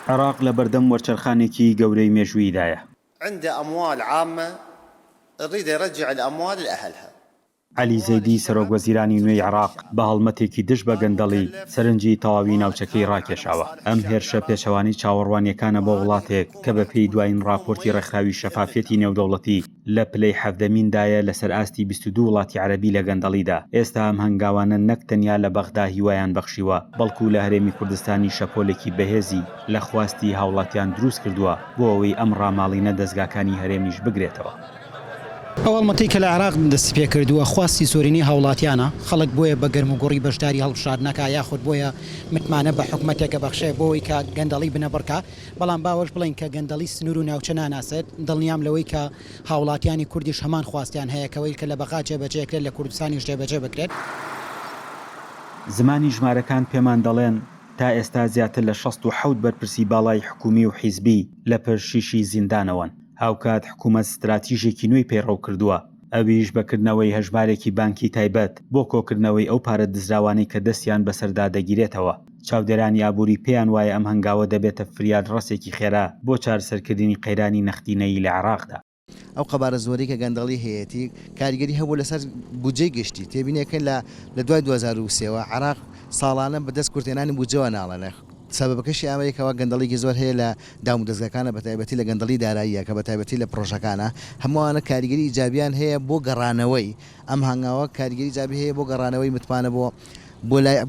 عراق لبردم ورچرخانێکی گەورەی مێژوویدایە. عنده أموال عامة يريد يرجع الأموال لأهلها. علی زەیدی سەرۆکوەزیرانی نوێی عراق بە هەڵمەتێکی دژ بە گەندەڵی سەرنجی تەواوی ناوچەکەی ڕاکێشاوە. ئەم هێرشە پێچەوانی چاوەڕوانیەکانە بۆ وڵاتێک کە بە پێی دوایین راپۆرتی ڕێکخراوی شەفافێتی نێودەوڵەتی لە پلەی 17مین لەسەر ئاستی 22 وڵاتی عەرەبی لە گەندەڵیدا. ئێستا ئەم هەنگاوانە نەک تەنیا لە بەغدا هیوایان بەخشیوە، بەڵکو لە هەرێمی کوردستانی شەپۆلێکی بەهێزی لە خواستی هاوڵاتیان دروست کردووە بۆ ئەوەی ئەم ڕاماڵینە دەستگاکانی هەرێمیش بگرێتەوە. ئەوڵمەتی کە لە عراق دەستی پێ کردووە خواستی زۆرینی هاوڵاتیانە، خەڵک بۆیە بە گەرم و گۆڕی بەشداری هەڵبژاردنەکە یاخود بۆیە متمانە بە حکومەتێکە بەخشێ بۆی کە گەندەڵی بنە بڕکە. بەڵام باوەش بڵین کە گەندەڵی سنوور و ناوچە ناناسێت. دڵنیام لەوەی کە هاوڵاتیانی کوردیش هەمان خواستیان هەیە کەوەی کە لە بەغا جێبەجێکرێت لە کوردستانیش جێبەجێ بکرێت. زمانی ژمارەکان پێمان دەڵێن تا ئێستا زیاتر لە 67 بەرپرسی باڵای حکومی و حیزبی لە پەرشیشی زیندانەوەن. هاوکات حکومەت ستراتیژێکی نوێی پێڕەو کردووە، ئەویش بەکردنەوەی هەژمارێکی بانکی تایبەت بۆ کۆکردنەوەی ئەو پارە دزراوانی کە دەستیان بەسەردا دەگیرێتەوە. چاودێرانی ئابووری پێیان وایە ئەم هەنگاوە دەبێتە فریاد ڕەسێکی خێرا بۆ چارەسەرکردنی قەیرانی نەختینەیی لە عێراقدا. ئەو قەبارە زۆری کە گەندەڵی هەیەی کاریگەری هەبوو لەسەر بودجەی گشتی تێبینەکەن لە دوای 2023ەوە عێراق ساڵانە بەدەست کورتێنانی بودجەوە ناڵەنێ. سەبەبەکەشی ئەمریکاوە گەندەڵێکی زۆر هەیە لە دام و دەستگاکانە بە تایبەتی لە گەندەڵی داراییە کە بە تایبەتی لە پرۆژەکانە هەمووانە کاریگەری ئیجابیان هەیە بۆ گەڕانەوەی ئەم هەنگاوە کاریگەری ایجابی هەیە بۆ گەڕانەوەی متمانە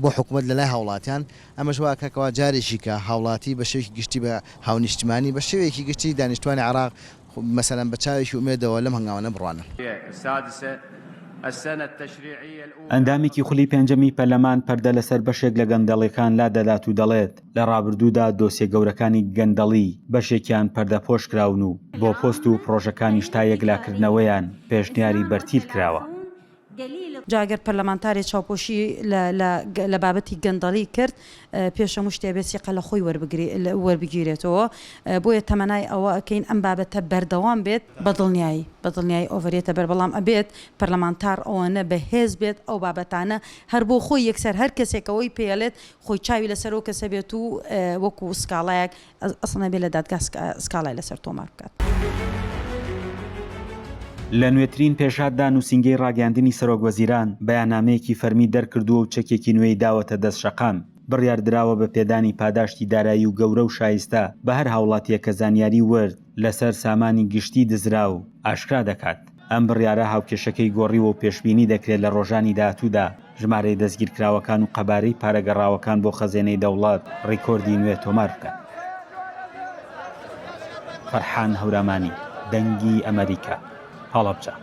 بۆ حکومت لە لای هاوڵاتیان. ئەمەش واکەکەوە جارێکی کە هاوڵاتی بە شێوەیەکی گشتی بە هاونیشتمانی بە شێوەیەکی گشتی دانیشتوانی عێراق مەسەلەن بە چاوێکی ئومێدەوە لەم هەنگاوانە بڕوانن. ئەندامێکی خولی پێنجەمی پەرلەمان پەردە لەسەر بەشێک لە گەندەڵیەکان لا دەدات و دەڵێت لە ڕابردوودا دۆسیە گەورەکانی گەندەڵی بەشێکیان پەردەپۆش کراون و بۆ پۆست و پرۆژەکانی شتا یەکلاکردنەوەیان پێشنیاری بەرتیل کراوە. جاگەر پەرلەمانتاری چاوپۆشی لە بابەتی گەندەڵی کرد پێشەمو شتێبێسیقە لە خۆی وەربگیرێتەوە. بۆیە تەمەنای ئەوە ئەکەین ئەم بابەتە بەردەوام بێت بەدڵنیایی ئۆڤەرێتە بەر. بەڵام ئەبێت پەرلەمانتار ئەوەنە بەهێز بێت ئەو بابەتانە هەر بۆ خۆی یەکسەر هەر کەسێکەوەی پێڵێت خۆی چاوی لەسەر ئەو کەسە بێت و وەکو سکاڵایەک ئەسڵە بێت لە دادگا سکاڵای لەسەر تۆمار بکات. لە نوێترین پێشاتدا نووسینگەی ڕاگەاندنی سەرۆکوەزیران بەیاننامەیەکی فەرمی دەرکردووە و چەکێکی نوێی داوەتە دەست شەقام. بڕیاردراوە بە پێدانی پاداشتی دارایی و گەورە و شایستە بە هەر هاوڵاتیە کە زانیاری وەرد لەسەر سامانی گشتی دزرا و ئاشکرا دەکات. ئەم بڕیارە هاوکێشەکەی گۆڕیوە و پێشبینی دەکرێت لە ڕۆژانی داهاتوودا ژمارەی دەستگیرکراوەکان و قەبارەی پارەگەڕاوەکان بۆ خەزێنەی دەوڵات ڕیکۆردی نوێ تۆمار بکات. فەرحان هەورامانی، دەنگی ئەمریکا، هەڵەبجە.